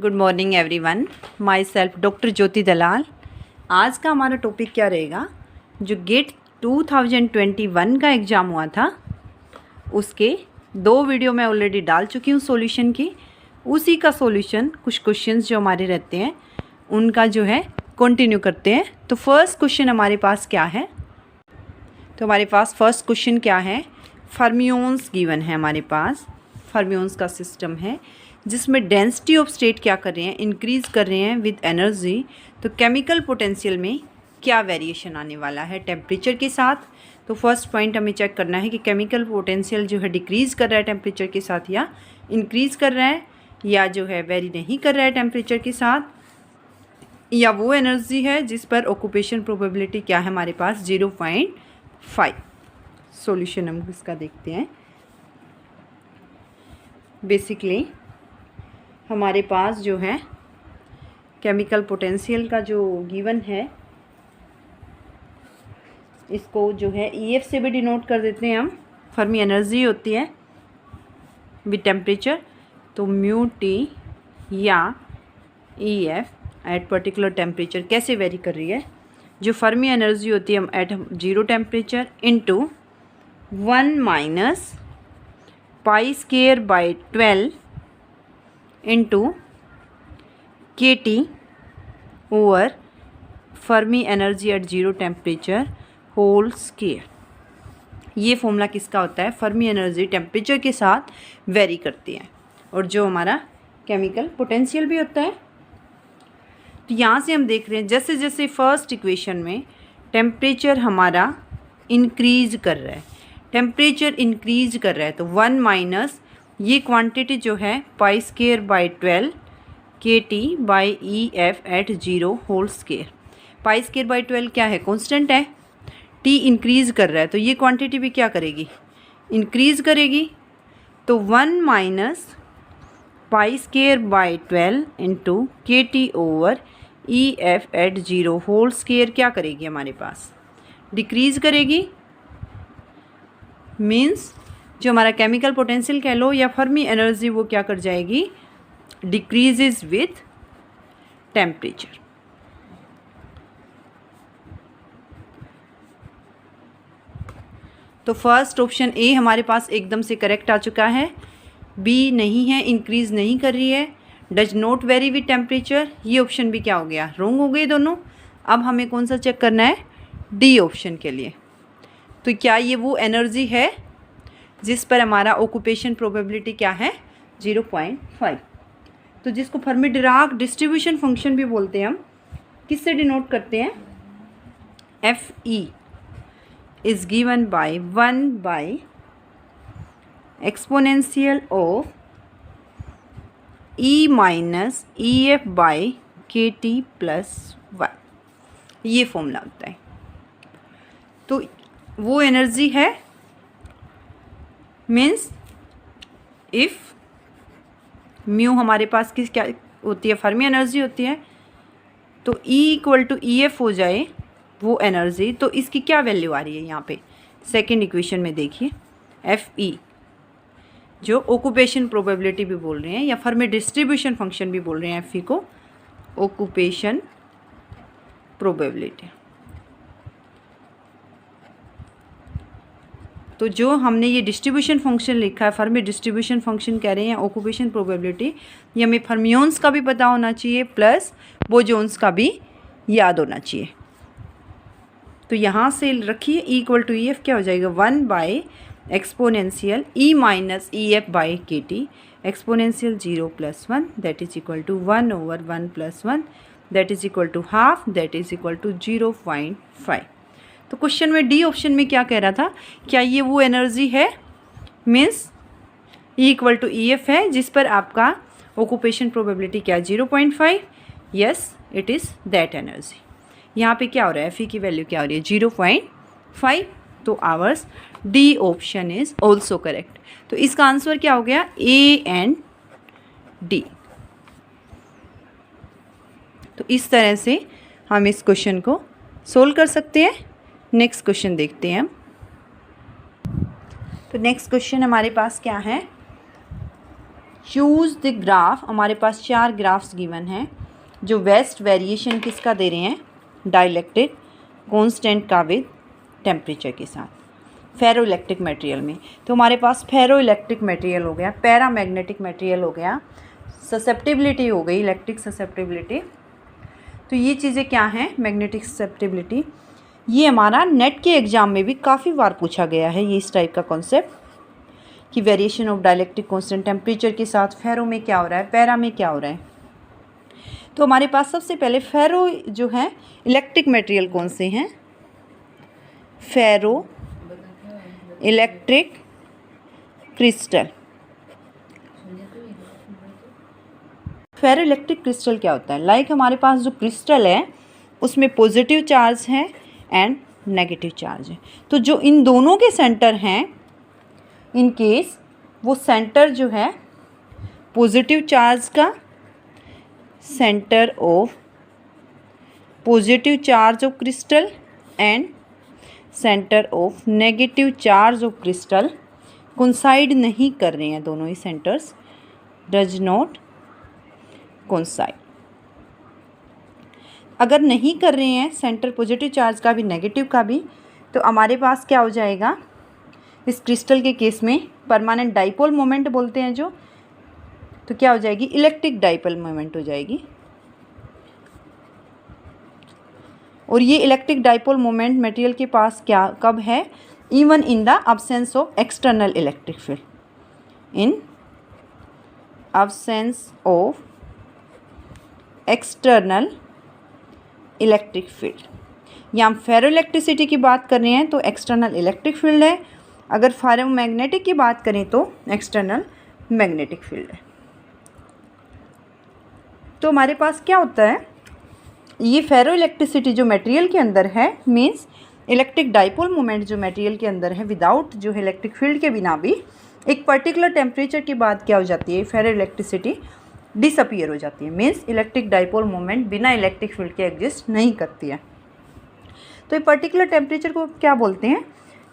Good morning everyone, myself doctor Jyoti Dalal. आज का हमारा टॉपिक क्या रहेगा? जो गेट 2021 का एग्ज़ाम हुआ था उसके 2 वीडियो मैं ऑलरेडी डाल चुकी हूँ सॉल्यूशन की। उसी का सॉल्यूशन, कुछ क्वेश्चंस जो हमारे रहते हैं उनका जो है कंटिन्यू करते हैं। तो फर्स्ट क्वेश्चन हमारे पास क्या है? तो हमारे पास फर्स्ट क्वेश्चन क्या है? फर्मियोन्स गिवन है हमारे पास। फर्मियोन्स का सिस्टम है जिसमें डेंसिटी ऑफ स्टेट क्या कर रहे हैं, इंक्रीज़ कर रहे हैं विद एनर्जी। तो केमिकल पोटेंशियल में क्या वेरिएशन आने वाला है टेम्परेचर के साथ? तो फर्स्ट पॉइंट हमें चेक करना है कि केमिकल पोटेंशियल जो है डिक्रीज़ कर रहा है टेम्परेचर के साथ या इंक्रीज़ कर रहा है, या जो है वेरी नहीं कर रहा है टेम्परेचर के साथ, या वो एनर्जी है जिस पर ऑक्यूपेशन प्रोबेबिलिटी क्या है हमारे पास 0.5। सॉल्यूशन हम इसका देखते हैं। बेसिकली हमारे पास जो है केमिकल पोटेंशियल का जो गिवन है इसको जो है EF से भी डिनोट कर देते हैं हम। फर्मी एनर्जी होती है विद टेम्परेचर, तो म्यू टी या EF एट पर्टिकुलर टेम्परेचर कैसे वेरी कर रही है। जो फर्मी एनर्जी होती है at 0 temperature into 1 minus pi square by 12 into KT over Fermi energy at 0 temperature whole square. ये फॉर्मूला किसका होता है? फर्मी एनर्जी टेम्परेचर के साथ वेरी करती है और जो हमारा केमिकल पोटेंशियल भी होता है। तो यहाँ से हम देख रहे हैं जैसे जैसे फर्स्ट इक्वेशन में टेम्परेचर हमारा इंक्रीज कर रहा है, टेम्परेचर इंक्रीज कर रहा है, तो 1 माइनस ये क्वांटिटी जो है pi square by 12 KT by EF at 0 whole square. Pi square by 12 क्या है? कांस्टेंट है। T इंक्रीज कर रहा है तो ये क्वांटिटी भी क्या करेगी? इंक्रीज करेगी। तो 1 minus pi square by 12 into KT over EF at 0 whole square क्या करेगी हमारे पास? डिक्रीज करेगी। मीन्स जो हमारा केमिकल पोटेंशियल कह लो या फर्मी एनर्जी वो क्या कर जाएगी? Decreases with temperature. तो फर्स्ट ऑप्शन ए हमारे पास एकदम से करेक्ट आ चुका है। बी नहीं है, इंक्रीज नहीं कर रही है, does not very with temperature. ये ऑप्शन भी क्या हो गया? रॉन्ग हो गए दोनों। अब हमें कौन सा चेक करना है? डी ऑप्शन के लिए। तो क्या ये वो एनर्जी है जिस पर हमारा ऑक्यूपेशन प्रोबेबिलिटी क्या है? 0.5। तो जिसको फर्मी डिराक डिस्ट्रीब्यूशन फंक्शन भी बोलते हैं हम, किससे डिनोट करते हैं? FE is given by 1 by exponential of E minus EF by KT plus 1। ये फॉर्मूला होता है। तो वो एनर्जी है मीन्स इफ़ म्यू हमारे पास किस क्या होती है? फर्मी एनर्जी होती है। तो E इक्वल टू EF हो जाए वो एनर्जी, तो इसकी क्या वैल्यू आ रही है यहाँ पे? सेकेंड इक्वेशन में देखिए FE जो ऑक्यूपेशन प्रोबेबिलिटी भी बोल रहे हैं या फर्मी डिस्ट्रीब्यूशन फंक्शन भी बोल रहे हैं FE को, ऑक्यूपेशन प्रोबेबिलिटी। तो जो हमने ये डिस्ट्रीब्यूशन फंक्शन लिखा है, फर्मी डिस्ट्रीब्यूशन फंक्शन कह रहे हैं ऑक्यूपेशन प्रोबेबिलिटी, ये हमें फर्मियोन्स का भी पता होना चाहिए प्लस बोजोन्स का भी याद होना चाहिए। तो यहाँ से रखिए E इक्वल टू EF क्या हो जाएगा? 1 by exponential E minus EF by KT exponential 0 plus 1 that is equal to 1 over 1 plus 1 that is equal to half that is equal to 0.5। तो क्वेश्चन में डी ऑप्शन में क्या कह रहा था? क्या ये वो एनर्जी है means E equal to EF है जिस पर आपका ऑक्यूपेशन प्रोबेबिलिटी क्या है? 0.5। Yes, it is that energy. यहाँ पे क्या हो रहा है? FE की वैल्यू क्या हो रही है? 0.5। तो hours D option is also correct. तो इसका आंसर क्या हो गया? A and D। तो इस तरह से हम इस क्वेश्चन को सोल्व कर सकते हैं। नेक्स्ट क्वेश्चन देखते हैं हम। तो नेक्स्ट क्वेश्चन हमारे पास क्या है? चूज़ द ग्राफ, हमारे पास 4 ग्राफ्स गिवन हैं जो वेस्ट वेरिएशन किसका दे रहे हैं, डाइलेक्ट्रिक कांस्टेंट का विद टेम्परेचर के साथ फेरो इलेक्ट्रिक मटेरियल में। तो हमारे पास फेरो इलेक्ट्रिक मटेरियल हो गया, पैरामैग्नेटिक मटेरियल हो गया, ससेप्टिबिलिटी हो गई, इलेक्ट्रिक ससेप्टिबिलिटी। तो ये चीज़ें क्या हैं, मैग्नेटिक ससेप्टिबिलिटी। ये हमारा नेट के एग्ज़ाम में भी काफ़ी बार पूछा गया है ये इस टाइप का कॉन्सेप्ट कि variation of dielectric constant temperature के साथ फेरो में क्या हो रहा है, पैरा में क्या हो रहा है। तो हमारे पास सबसे पहले फेरो जो है इलेक्ट्रिक मटेरियल कौन से हैं, फेरो इलेक्ट्रिक क्रिस्टल। फेरो इलेक्ट्रिक क्रिस्टल क्या होता है, लाइक हमारे पास जो क्रिस्टल है उसमें पॉजिटिव चार्ज है एंड नेगेटिव चार्ज है। तो जो इन दोनों के सेंटर हैं, इन केस वो सेंटर जो है पॉजिटिव चार्ज का, centre of positive charge of crystal and centre of negative charge of crystal coincide नहीं कर रहे हैं, दोनों ही सेंटर्स डज नॉट कोइंसाइड। अगर नहीं कर रहे हैं सेंटर पॉजिटिव चार्ज का भी नेगेटिव का भी, तो हमारे पास क्या हो जाएगा, इस क्रिस्टल के केस में परमानेंट डाइपोल मोमेंट बोलते हैं जो, तो क्या हो जाएगी, इलेक्ट्रिक डाइपोल मोमेंट हो जाएगी। और ये इलेक्ट्रिक डाइपोल मोमेंट मटेरियल के पास क्या कब है, even in the absence of external electric field, in absence of external electric field. या हम फेरो इलेक्ट्रिसिटी की बात कर रहे हैं तो एक्सटर्नल इलेक्ट्रिक फील्ड है, अगर फेरोमैग्नेटिक की बात करें तो एक्सटर्नल मैग्नेटिक फील्ड है। तो हमारे पास क्या होता है, ये फेरो इलेक्ट्रिसिटी जो मटेरियल के अंदर है मींस इलेक्ट्रिक डाइपोल मोमेंट जो मटेरियल के अंदर है विदाउट जो है इलेक्ट्रिक फील्ड के बिना भी एक पर्टिकुलर टेम्परेचर के बाद क्या हो जाती है, फेरो इलेक्ट्रिसिटी डिसअपीयर हो जाती है। मींस इलेक्ट्रिक डाइपोल मोमेंट बिना इलेक्ट्रिक फील्ड के एग्जिस्ट नहीं करती है। तो ये पर्टिकुलर टेम्परेचर को क्या बोलते हैं,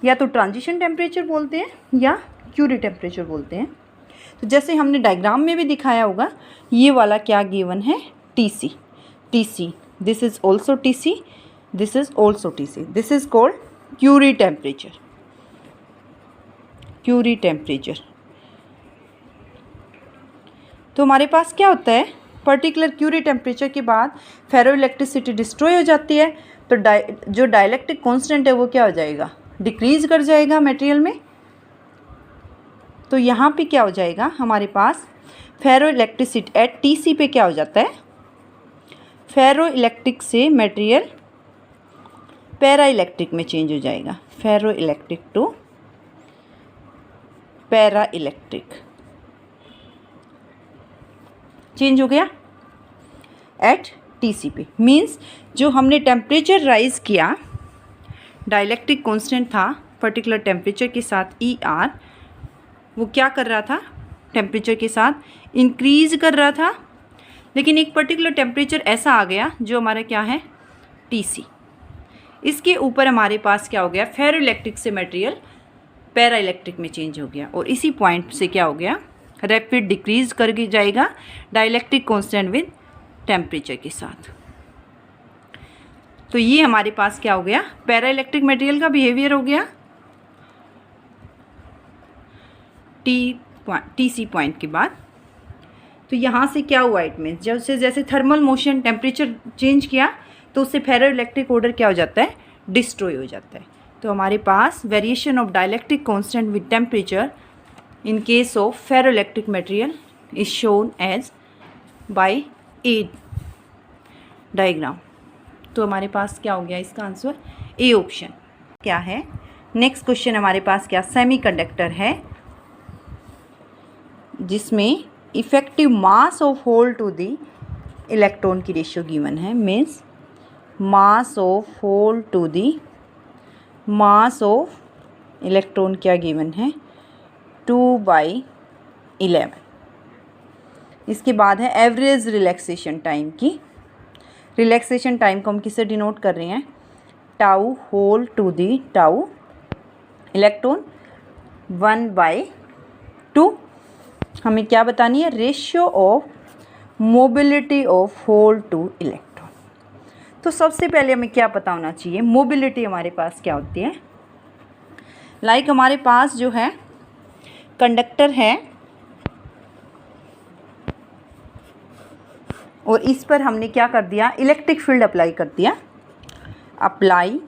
या तो ट्रांजिशन टेम्परेचर बोलते हैं या क्यूरी टेम्परेचर बोलते हैं। तो जैसे हमने डायग्राम में भी दिखाया होगा, ये वाला क्या गिवन है, TC, TC, this is also TC, this is also TC, this is called Curie temperature, Curie temperature. तो हमारे पास क्या होता है, पर्टिकुलर क्यूरी टेम्परेचर के बाद फेरो इलेक्ट्रिसिटी डिस्ट्रॉय हो जाती है, तो जो डाइलेक्ट्रिक कांस्टेंट है वो क्या हो जाएगा, डिक्रीज कर जाएगा मटेरियल में। तो यहाँ पे क्या हो जाएगा, हमारे पास फेरो इलेक्ट्रिसिटी एट TC पे क्या हो जाता है, फेरो इलेक्ट्रिक से मटेरियल पैरा इलेक्ट्रिक में चेंज हो जाएगा, ferroelectric to paraelectric change हो गया एट TC पे। मींस जो हमने टेम्परेचर राइज किया, डाइलेक्ट्रिक कांस्टेंट था पर्टिकुलर टेम्परेचर के साथ ER, वो क्या कर रहा था, टेम्परेचर के साथ इंक्रीज कर रहा था, लेकिन एक पर्टिकुलर टेम्परेचर ऐसा आ गया जो हमारा क्या है, TC। इसके ऊपर हमारे पास क्या हो गया, फेरो इलेक्ट्रिक से मटेरियल पैरा इलेक्ट्रिक में चेंज हो गया, और इसी पॉइंट से क्या हो गया, रैपिड डिक्रीज कर जाएगा डाइलेक्ट्रिक कांस्टेंट विद टेम्परेचर के साथ। तो ये हमारे पास क्या हो गया, पैरा इलेक्ट्रिक मटेरियल का बिहेवियर हो गया TC पॉइंट के बाद। तो यहाँ से क्या हुआ, इट मीन्स जैसे जैसे थर्मल मोशन टेम्परेचर चेंज किया तो उससे फेरो इलेक्ट्रिक ऑर्डर क्या हो जाता है, डिस्ट्रॉय हो जाता है। तो हमारे पास variation of dielectric constant with temperature in case of ferroelectric material is shown as by A diagram. तो हमारे पास क्या हो गया, इसका आंसर A ऑप्शन क्या है। नेक्स्ट क्वेश्चन हमारे पास क्या, सेमीकंडक्टर है जिसमें effective mass of hole to the electron की रेशियो गिवन है, means mass of hole to the mass of electron क्या गिवन है, 2/11। इसके बाद है एवरेज रिलैक्सेशन टाइम की, रिलैक्सेशन टाइम को हम किससे डिनोट कर रहे हैं, tau hole to the tau electron 1/2 हमें क्या बतानी है, ratio of mobility of hole to electron. तो सबसे पहले हमें क्या पता होना चाहिए, मोबिलिटी हमारे पास क्या होती है। लाइक हमारे पास जो है कंडक्टर है और इस पर हमने क्या कर दिया, इलेक्ट्रिक फील्ड अप्लाई कर दिया। अप्लाई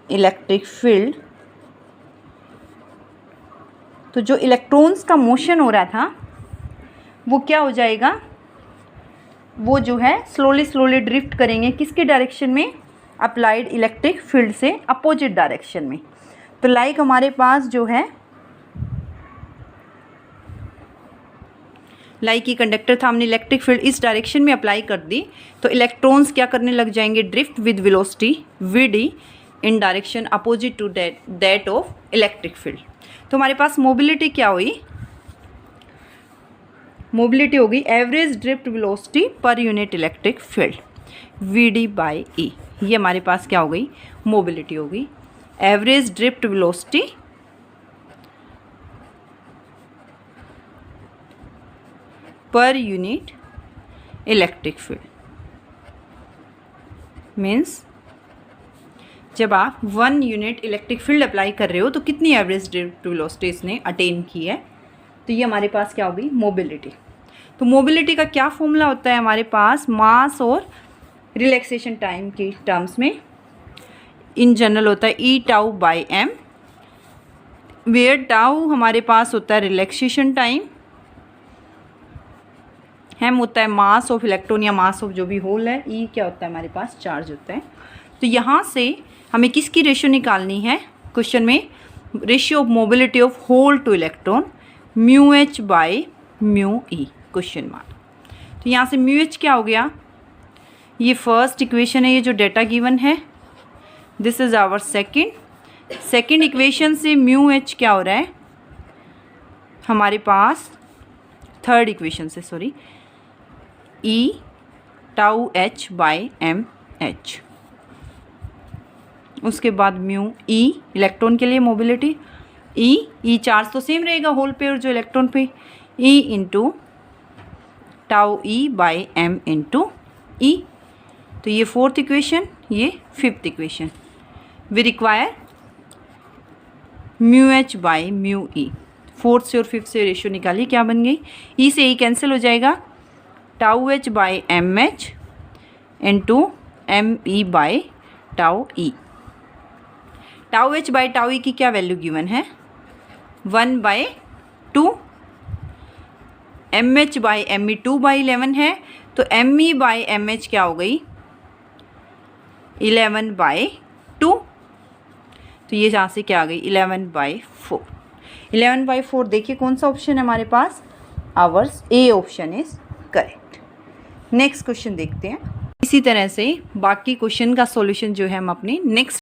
इलेक्ट्रिक फील्ड, तो जो इलेक्ट्रॉन्स का मोशन हो रहा था वो क्या हो जाएगा, वो जो है स्लोली ड्रिफ्ट करेंगे किसके डायरेक्शन में, अप्लाइड इलेक्ट्रिक फील्ड से अपोजिट डायरेक्शन में। तो लाइक हमारे पास जो है लाइक ये कंडक्टर था, हमने इलेक्ट्रिक फील्ड इस डायरेक्शन में अप्लाई कर दी, तो इलेक्ट्रॉन्स क्या करने लग जाएंगे, drift with velocity vd in direction opposite to that of electric field. तो हमारे पास मोबिलिटी क्या हुई, मोबिलिटी होगी average drift velocity per unit electric field vd by E. ये हमारे पास क्या हो गई, मोबिलिटी होगी average drift velocity per unit electric field. Means जब आप 1 यूनिट इलेक्ट्रिक फील्ड अप्लाई कर रहे हो तो कितनी एवरेज ड्रिफ्ट वेलोसिटी इसने अटेन की है, तो ये हमारे पास क्या होगी, मोबिलिटी। तो मोबिलिटी का क्या फॉर्मूला होता है हमारे पास, मास और रिलैक्सेशन टाइम की टर्म्स में इन जनरल होता है E tau by M, where tau हमारे पास होता है रिलैक्सेशन टाइम, एम होता है मास ऑफ इलेक्ट्रॉन या मास ऑफ जो भी होल है, ई क्या होता है हमारे पास चार्ज होता है। तो यहाँ से हमें किसकी रेशियो निकालनी है, क्वेश्चन में ratio of mobility of hole to electron mu H by mu E question mark. तो यहाँ से म्यू एच क्या हो गया, ये फर्स्ट इक्वेशन है, ये जो डेटा गिवन है this is our second equation से म्यू एच क्या हो रहा है हमारे पास, थर्ड इक्वेशन से sorry, E tau H by M H. उसके बाद म्यू ई इलेक्ट्रॉन के लिए मोबिलिटी, ई चार्ज तो सेम रहेगा होल पे और जो इलेक्ट्रॉन पे, E into tau E by M into E. तो ये फोर्थ इक्वेशन, ये fifth equation. We require mu H by mu E. Fourth से और फिफ्थ से रेशियो निकालिए, क्या बन गई, ई से ई कैंसिल हो जाएगा, tau H by M H into M E by tau E. Tau H by tau E की क्या वैल्यू गिवन है, 1/2, M H by M E 2/11 है, तो M E by M H क्या हो गई 11/2। तो ये यहाँ से क्या आ गई 11/4। 11/4 देखिए कौन सा ऑप्शन है हमारे पास, ours A option is correct. Next question देखते हैं। इसी तरह से बाकी क्वेश्चन का सॉल्यूशन जो है हम अपनी नेक्स्ट